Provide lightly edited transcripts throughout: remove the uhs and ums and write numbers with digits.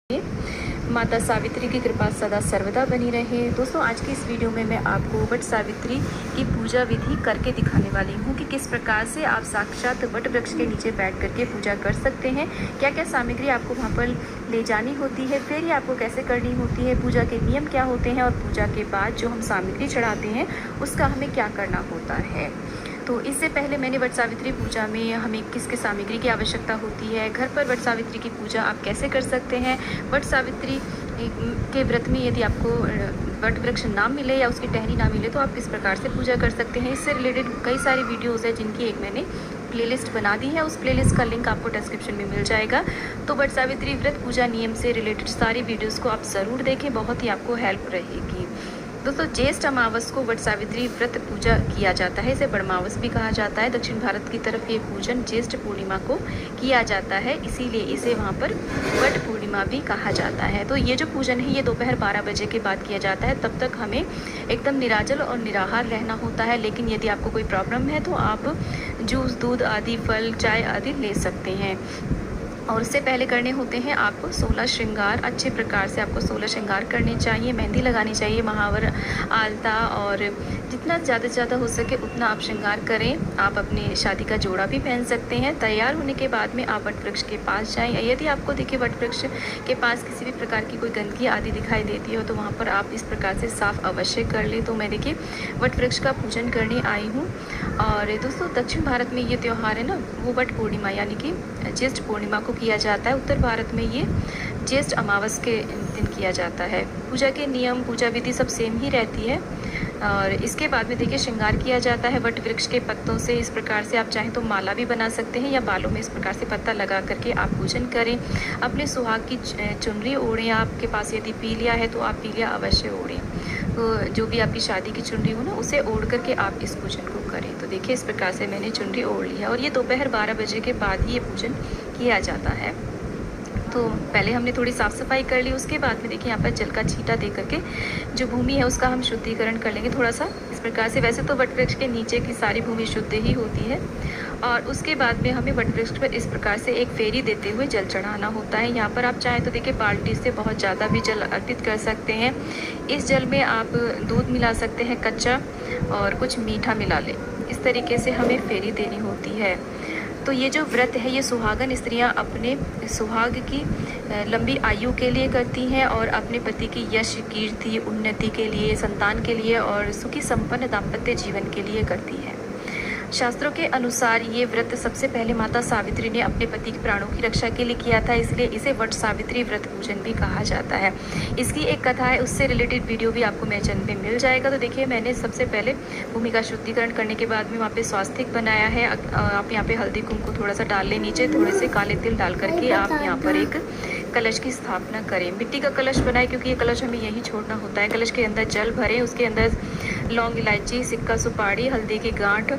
माता सावित्री की कृपा सदा सर्वदा बनी रहे। दोस्तों, आज की इस वीडियो में मैं आपको वट सावित्री की पूजा विधि करके दिखाने वाली हूँ कि किस प्रकार से आप साक्षात वट वृक्ष के नीचे बैठ करके पूजा कर सकते हैं। क्या क्या सामग्री आपको वहाँ पर ले जानी होती है, फिर ये आपको कैसे करनी होती है, पूजा के नियम क्या होते हैं और पूजा के बाद जो हम सामग्री चढ़ाते हैं उसका हमें क्या करना होता है। तो इससे पहले मैंने वट सावित्री पूजा में हमें किस किस सामग्री की आवश्यकता होती है, घर पर वट सावित्री की पूजा आप कैसे कर सकते हैं, वट सावित्री के व्रत में यदि आपको वट वृक्ष ना मिले या उसकी टहनी ना मिले तो आप किस प्रकार से पूजा कर सकते हैं। इससे रिलेटेड कई सारी वीडियोज़ है जिनकी एक मैंने प्लेलिस्ट बना दी है, उस प्लेलिस्ट का लिंक आपको डिस्क्रिप्शन में मिल जाएगा। तो वट सावित्री व्रत पूजा नियम से रिलेटेड सारी वीडियोज़ को आप ज़रूर देखें, बहुत ही आपको हेल्प रहेगी। दोस्तों, ज्येष्ठ अमावस को वट सावित्री व्रत पूजा किया जाता है, इसे बड़मावस भी कहा जाता है। दक्षिण भारत की तरफ ये पूजन ज्येष्ठ पूर्णिमा को किया जाता है, इसीलिए इसे वहाँ पर वट पूर्णिमा भी कहा जाता है। तो ये जो पूजन है ये दोपहर 12 बजे के बाद किया जाता है, तब तक हमें एकदम निराजल और निराहार रहना होता है। लेकिन यदि आपको कोई प्रॉब्लम है तो आप जूस, दूध आदि, फल, चाय आदि ले सकते हैं। और उससे पहले करने होते हैं आपको 16 श्रृंगार। अच्छे प्रकार से आपको 16 श्रृंगार करने चाहिए, मेहंदी लगानी चाहिए, महावर, आलता, और जितना ज़्यादा से ज़्यादा हो सके उतना आप श्रृंगार करें। आप अपने शादी का जोड़ा भी पहन सकते हैं। तैयार होने के बाद में आप वट वृक्ष के पास जाएं। यदि आपको देखिए वट वृक्ष के पास किसी भी प्रकार की कोई गंदगी आदि दिखाई देती हो तो वहाँ पर आप इस प्रकार से साफ़ अवश्य कर लें। तो मैं देखिए वट वृक्ष का पूजन करने आई हूँ। और दोस्तों, दक्षिण भारत में ये त्यौहार है ना, वो वट पूर्णिमा यानी कि ज्येष्ठ पूर्णिमा को किया जाता है। उत्तर भारत में ये ज्येष्ठ अमावस के दिन किया जाता है। पूजा के नियम, पूजा विधि सब सेम ही रहती है। और इसके बाद में देखिए श्रृंगार किया जाता है वट वृक्ष के पत्तों से। इस प्रकार से आप चाहें तो माला भी बना सकते हैं या बालों में इस प्रकार से पत्ता लगा करके आप पूजन करें। अपने सुहाग की चुनरी ओढ़ें। आपके पास यदि पीलिया है तो आप पीलिया अवश्य ओढ़ें। तो जो भी आपकी शादी की चुनरी हो ना, उसे ओढ़ करके आप इस पूजन को करें। तो देखिए इस प्रकार से मैंने चुनरी ओढ़ ली है और ये दोपहर 12 बजे के बाद ही ये पूजन किया जाता है। तो पहले हमने थोड़ी साफ़ सफाई कर ली, उसके बाद में देखिए यहाँ पर जल का छींटा दे करके जो भूमि है उसका हम शुद्धिकरण कर लेंगे थोड़ा सा इस प्रकार से। वैसे तो वट वृक्ष के नीचे की सारी भूमि शुद्ध ही होती है। और उसके बाद में हमें वट वृक्ष पर इस प्रकार से एक फेरी देते हुए जल चढ़ाना होता है। यहाँ पर आप चाहें तो देखिए बाल्टी से बहुत ज़्यादा भी जल अर्पित कर सकते हैं। इस जल में आप दूध मिला सकते हैं कच्चा, और कुछ मीठा मिला लें। इस तरीके से हमें फेरी देनी होती है। तो ये जो व्रत है ये सुहागन स्त्रियां अपने सुहाग की लंबी आयु के लिए करती हैं और अपने पति की यश, कीर्ति, उन्नति के लिए, संतान के लिए और सुखी संपन्न दाम्पत्य जीवन के लिए करती हैं। शास्त्रों के अनुसार ये व्रत सबसे पहले माता सावित्री ने अपने पति के प्राणों की रक्षा के लिए किया था, इसलिए इसे वट सावित्री व्रत पूजन भी कहा जाता है। इसकी एक कथा है, उससे रिलेटेड वीडियो भी आपको मेरे चैनल पे मिल जाएगा। तो देखिए मैंने सबसे पहले भूमि का शुद्धिकरण करने के बाद में वहाँ पे स्वास्तिक बनाया है। आप यहाँ पे हल्दी कुमकुम थोड़ा सा डाल लें, नीचे थोड़े से काले तिल डाल करके आप यहाँ पर एक कलश की स्थापना करें। मिट्टी का कलश बनाएं क्योंकि ये कलश हमें यही छोड़ना होता है। कलश के अंदर जल भरें, उसके अंदर लौंग, इलायची, सिक्का, सुपारी, हल्दी की गांठ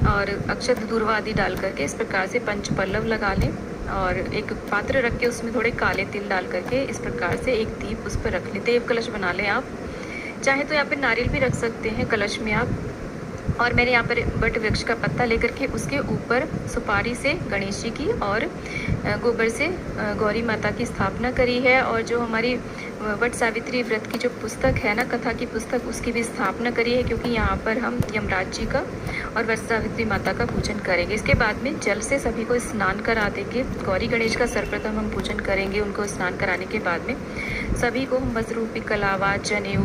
और अक्षत, दूर्वा आदि डाल करके इस प्रकार से पंच पल्लव लगा लें। और एक पात्र रख के उसमें थोड़े काले तिल डाल करके इस प्रकार से एक दीप उस पर रख लें। देव कलश बना लें। आप चाहे तो यहाँ पर नारियल भी रख सकते हैं कलश में आप। और मैंने यहाँ पर वट वृक्ष का पत्ता लेकर के उसके ऊपर सुपारी से गणेश जी की और गोबर से गौरी माता की स्थापना करी है। और जो हमारी वट सावित्री व्रत की जो पुस्तक है ना, कथा की पुस्तक, उसकी भी स्थापना करी है, क्योंकि यहाँ पर हम यमराज जी का और वट सावित्री माता का पूजन करेंगे। इसके बाद में जल से सभी को स्नान करा देंगे। गौरी गणेश का सर्वप्रथम हम पूजन करेंगे। उनको स्नान कराने के बाद में सभी को हम वस्त्र रूपी कलावा, जनेऊ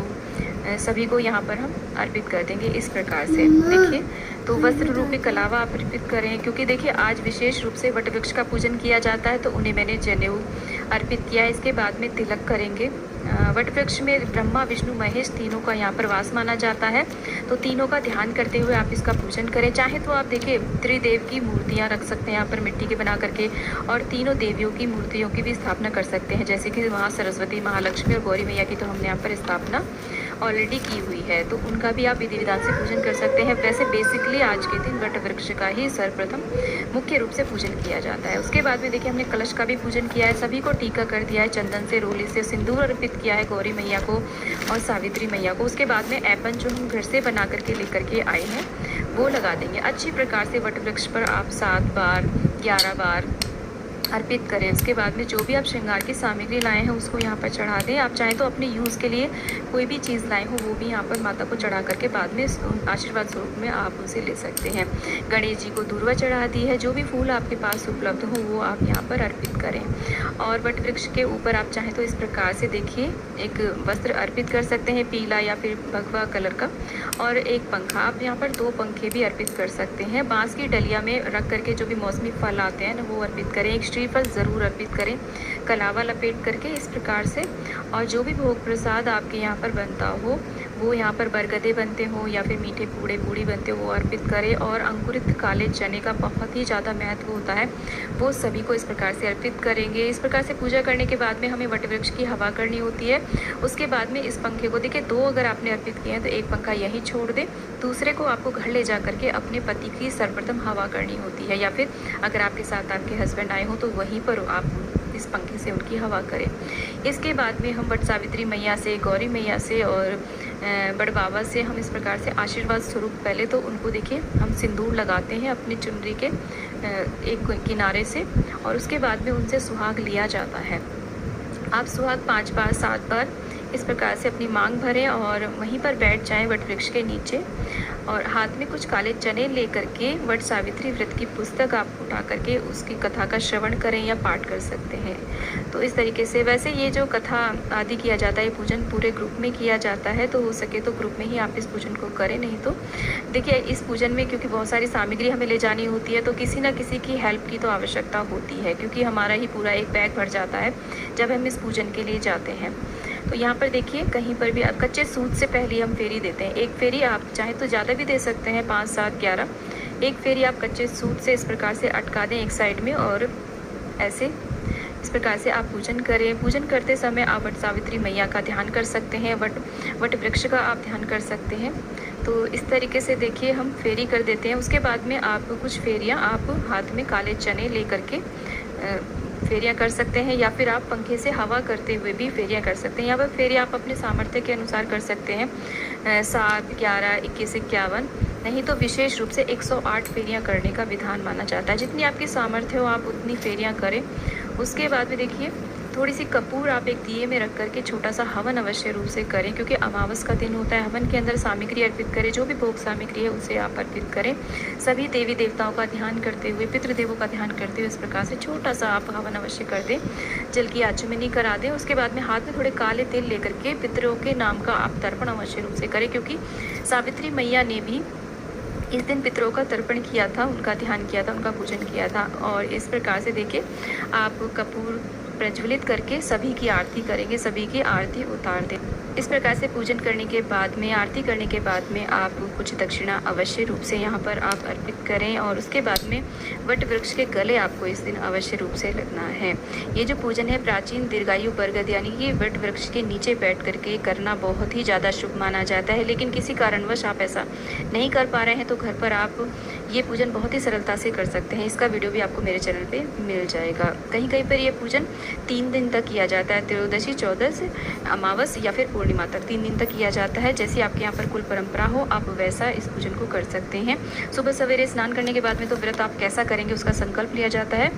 सभी को यहाँ पर हम अर्पित कर देंगे इस प्रकार से। देखिए तो वस्त्र रूपी कलावा आप अर्पित करें, क्योंकि देखिए आज विशेष रूप से वट वृक्ष का पूजन किया जाता है, तो उन्हें मैंने जनेऊ अर्पित किया है। इसके बाद में तिलक करेंगे। वट वृक्ष में ब्रह्मा, विष्णु, महेश तीनों का यहाँ पर वास माना जाता है, तो तीनों का ध्यान करते हुए आप इसका पूजन करें। चाहे तो आप देखिए त्रिदेव की मूर्तियाँ रख सकते हैं यहाँ पर मिट्टी की बना करके, और तीनों देवियों की मूर्तियों की भी स्थापना कर सकते हैं, जैसे कि वहाँ सरस्वती, महालक्ष्मी और गौरी मैया की तो हमने यहाँ पर स्थापना ऑलरेडी की हुई है, तो उनका भी आप विधि विधान से पूजन कर सकते हैं। वैसे बेसिकली आज के दिन वट वृक्ष का ही सर्वप्रथम मुख्य रूप से पूजन किया जाता है। उसके बाद में देखिए हमने कलश का भी पूजन किया है, सभी को टीका कर दिया है, चंदन से, रोली से सिंदूर अर्पित किया है गौरी मैया को और सावित्री मैया को। उसके बाद में ऐपन जो हम घर से बना करके लेकर के आए हैं वो लगा देंगे। अच्छी प्रकार से वट वृक्ष पर आप 7 बार, 11 बार अर्पित करें। उसके बाद में जो भी आप श्रृंगार की सामग्री लाए हैं उसको यहाँ पर चढ़ा दें। आप चाहें तो अपने यूज़ के लिए कोई भी चीज़ लाए हो वो भी यहाँ पर माता को चढ़ा करके बाद में आशीर्वाद स्वरूप में आप उसे ले सकते हैं। गणेश जी को दूर्वा चढ़ा दी है। जो भी फूल आपके पास उपलब्ध हो वो आप यहाँ पर अर्पित करें। और वट वृक्ष के ऊपर आप चाहें तो इस प्रकार से देखिए एक वस्त्र अर्पित कर सकते हैं, पीला या फिर भगवा कलर का, और एक पंखा। आप यहाँ पर 2 पंखे भी अर्पित कर सकते हैं। बांस की डलिया में रख करके जो भी मौसमी फल आते हैं ना वो अर्पित करें। एक श्रीफल ज़रूर अर्पित करें, कलावा लपेट करके इस प्रकार से। और जो भी भोग प्रसाद आपके यहाँ पर बनता हो वो यहाँ पर बरगदे बनते हो या फिर मीठे पूड़े पूड़ी बनते हो वो अर्पित करें। और अंकुरित काले चने का बहुत ही ज़्यादा महत्व होता है, वो सभी को इस प्रकार से अर्पित करेंगे। इस प्रकार से पूजा करने के बाद में हमें वट वृक्ष की हवा करनी होती है। उसके बाद में इस पंखे को देखिए 2 अगर आपने अर्पित किए हैं तो एक पंखा यहीं छोड़ दें, दूसरे को आपको घर ले जा करके अपने पति की सर्वप्रथम हवा करनी होती है। या फिर अगर आपके साथ आपके हस्बैंड आए हो तो वहीं पर आप इस पंखे से उनकी हवा करें। इसके बाद में हम वट सावित्री मैया से, गौरी मैया से और बड़ बाबा से हम इस प्रकार से आशीर्वाद स्वरूप पहले तो उनको देखिए हम सिंदूर लगाते हैं अपनी चुनरी के एक किनारे से, और उसके बाद में उनसे सुहाग लिया जाता है। आप सुहाग 5 बार 7 बार इस प्रकार से अपनी मांग भरें और वहीं पर बैठ जाएं वट वृक्ष के नीचे, और हाथ में कुछ काले चने ले करके वट सावित्री व्रत की पुस्तक आप उठा करके उसकी कथा का श्रवण करें या पाठ कर सकते हैं। तो इस तरीके से वैसे ये जो कथा आदि किया जाता है, ये पूजन पूरे ग्रुप में किया जाता है, तो हो सके तो ग्रुप में ही आप इस पूजन को करें। नहीं तो देखिए इस पूजन में क्योंकि बहुत सारी सामग्री हमें ले जानी होती है तो किसी न किसी की हेल्प की तो आवश्यकता होती है, क्योंकि हमारा ही पूरा एक बैग भर जाता है जब हम इस पूजन के लिए जाते हैं। तो यहाँ पर देखिए कहीं पर भी कच्चे सूत से पहले हम फेरी देते हैं। एक फेरी आप चाहे तो ज़्यादा भी दे सकते हैं, 5 7 11। एक फेरी आप कच्चे सूत से इस प्रकार से अटका दें एक साइड में, और ऐसे इस प्रकार से आप पूजन करें। पूजन करते समय आप वट सावित्री मैया का ध्यान कर सकते हैं, वट वृक्ष का आप ध्यान कर सकते हैं। तो इस तरीके से देखिए हम फेरी कर देते हैं। उसके बाद में आप कुछ फेरियाँ आप हाथ में काले चने ले करके फेरियाँ कर सकते हैं, या फिर आप पंखे से हवा करते हुए भी फेरियाँ कर सकते हैं। यहाँ पर फेरियाँ आप अपने सामर्थ्य के अनुसार कर सकते हैं, 7 11 21 51, नहीं तो विशेष रूप से 108 फेरियाँ करने का विधान माना जाता है। जितनी आपकी सामर्थ्य हो आप उतनी फेरियाँ करें। उसके बाद में देखिए थोड़ी सी कपूर आप एक दिए में रख करके छोटा सा हवन अवश्य रूप से करें, क्योंकि अमावस का दिन होता है। हवन के अंदर सामग्री अर्पित करें, जो भी भोग सामग्री है उसे आप अर्पित करें। सभी देवी देवताओं का ध्यान करते हुए, पितृदेवों का ध्यान करते हुए इस प्रकार से छोटा सा आप हवन अवश्य कर दें। जल की आचमनी करा दें। उसके बाद में हाथ में थोड़े काले तेल लेकर के पितरों के नाम का आप तर्पण अवश्य रूप से करें, क्योंकि सावित्री मैया ने भी इस दिन पितरों का तर्पण किया था, उनका ध्यान किया था, उनका पूजन किया था। और इस प्रकार से देखिए आप कपूर प्रज्वलित करके सभी की आरती करेंगे, सभी की आरती उतार दें। इस प्रकार से पूजन करने के बाद में, आरती करने के बाद में आप कुछ दक्षिणा अवश्य रूप से यहाँ पर आप अर्पित करें। और उसके बाद में वट वृक्ष के गले आपको इस दिन अवश्य रूप से लगना है। ये जो पूजन है प्राचीन दीर्घायु बरगद यानी कि वट वृक्ष के नीचे बैठ करके करना बहुत ही ज़्यादा शुभ माना जाता है। लेकिन किसी कारणवश आप ऐसा नहीं कर पा रहे हैं तो घर पर आप ये पूजन बहुत ही सरलता से कर सकते हैं। इसका वीडियो भी आपको मेरे चैनल पे मिल जाएगा। कहीं कहीं पर ये पूजन 3 दिन तक किया जाता है, त्रयोदशी, चौदस, अमावस या फिर पूर्णिमा तक 3 दिन तक किया जाता है। जैसे आपके यहाँ पर कुल परंपरा हो आप वैसा इस पूजन को कर सकते हैं। सुबह सवेरे स्नान करने के बाद में तो व्रत आप कैसा करेंगे उसका संकल्प लिया जाता है।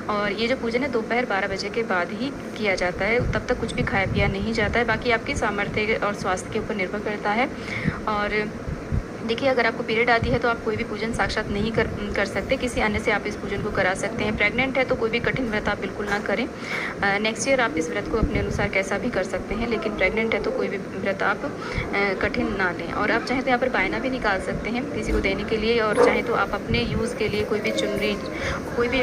और ये जो पूजन है दोपहर 12 बजे के बाद ही किया जाता है, तब तक कुछ भी खाया पिया नहीं जाता है। बाकी आपकी सामर्थ्य और स्वास्थ्य के ऊपर निर्भर करता है। और देखिए अगर आपको पीरियड आती है तो आप कोई भी पूजन साक्षात नहीं कर सकते, किसी अन्य से आप इस पूजन को करा सकते हैं। प्रेग्नेंट है तो कोई भी कठिन व्रत आप बिल्कुल ना करें। नेक्स्ट ईयर आप इस व्रत को अपने अनुसार कैसा भी कर सकते हैं, लेकिन प्रेग्नेंट है तो कोई भी व्रत आप कठिन ना लें। और आप चाहें तो यहाँ पर बायना भी निकाल सकते हैं किसी को देने के लिए, और चाहें तो आप अपने यूज़ के लिए कोई भी चुनरी, कोई भी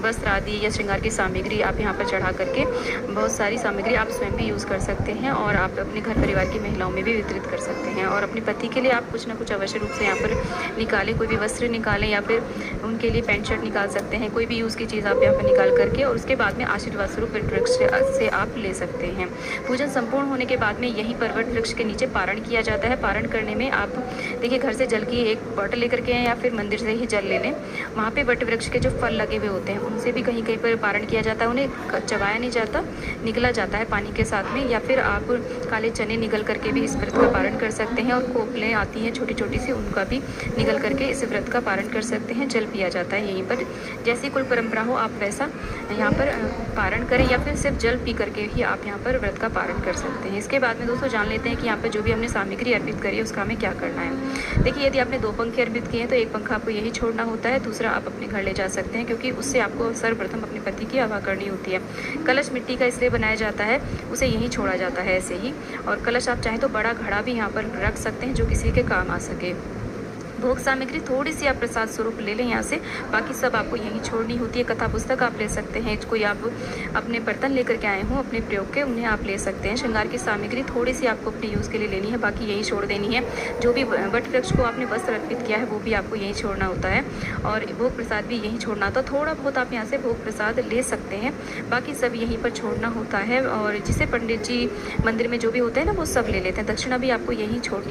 वस्त्र आदि या श्रृंगार की सामग्री आप यहाँ पर चढ़ा करके बहुत सारी सामग्री आप स्वयं भी यूज़ कर सकते हैं, और आप अपने घर परिवार की महिलाओं में भी वितरित कर सकते हैं। और अपने पति के लिए आप कुछ ना कुछ अवश्य रूप से यहाँ पर निकालें, कोई भी वस्त्र निकालें या फिर उनके लिए पैंट शर्ट निकाल सकते हैं, कोई भी यूज़ की चीज़ आप यहाँ पर निकाल करके, और उसके बाद में आशीर्वाद स्वरूप वट वृक्ष से आप ले सकते हैं। पूजन संपूर्ण होने के बाद में यहीं पर वट वृक्ष के नीचे पारण किया जाता है। पारण करने में आप देखिए घर से जल की एक बॉटल लेकर के आएँ या फिर मंदिर से ही जल ले लें। वहाँ पे वट वृक्ष के जो फल लगे हुए होते हैं उनसे भी कहीं कहीं पर पारण किया जाता है। उन्हें चबाया नहीं जाता, निकला जाता है पानी के साथ में, या फिर आप काले चने निगल करके भी इस व्रत का पारण कर सकते हैं। और कोपलें आती हैं छोटी छोटी छोटी सी, उनका भी निगल करके इस व्रत का पारण कर सकते हैं। जल पिया जाता है यहीं पर, जैसी कुल परंपरा हो आप वैसा यहाँ पर पारण करें, या फिर सिर्फ जल पी करके ही आप यहाँ पर व्रत का पारण कर सकते हैं। इसके बाद में दोस्तों जान लेते हैं कि यहाँ पर जो भी हमने सामग्री अर्पित करी है उसका हमें क्या करना है। देखिए, यदि आपने 2 पंखे अर्पित किए हैं तो 1 पंखा आपको यही छोड़ना होता है, दूसरा आप अपने घर ले जा सकते हैं, क्योंकि उससे आपको सर्वप्रथम अपने पति की हवा करनी होती है। कलश मिट्टी का इसलिए बनाया जाता है, उसे यहीं छोड़ा जाता है ऐसे ही। और कलश आप चाहें तो बड़ा घड़ा भी यहाँ पर रख सकते हैं, जो किसी के काम आ सके। भोग सामग्री थोड़ी सी आप प्रसाद स्वरूप ले लें यहाँ से, बाकी सब आपको यहीं छोड़नी होती है। कथा पुस्तक आप ले सकते हैं, कोई आप अपने बर्तन लेकर के आए हों अपने प्रयोग के, उन्हें आप ले सकते हैं। श्रृंगार की सामग्री थोड़ी सी आपको अपने यूज़ के लिए लेनी है, बाकी यहीं छोड़ देनी है। जो भी वट वृक्ष को आपने वस्त्र अर्पित किया है वो भी आपको यहीं छोड़ना होता है, और भोग प्रसाद भी यहीं छोड़ना होता है। थोड़ा बहुत आप यहाँ से भोग प्रसाद ले सकते हैं, बाकी सब यहीं पर छोड़ना होता है। और जिसे पंडित जी मंदिर में जो भी होता है ना, वो सब ले लेते हैं। दक्षिणा भी आपको यहीं छोड़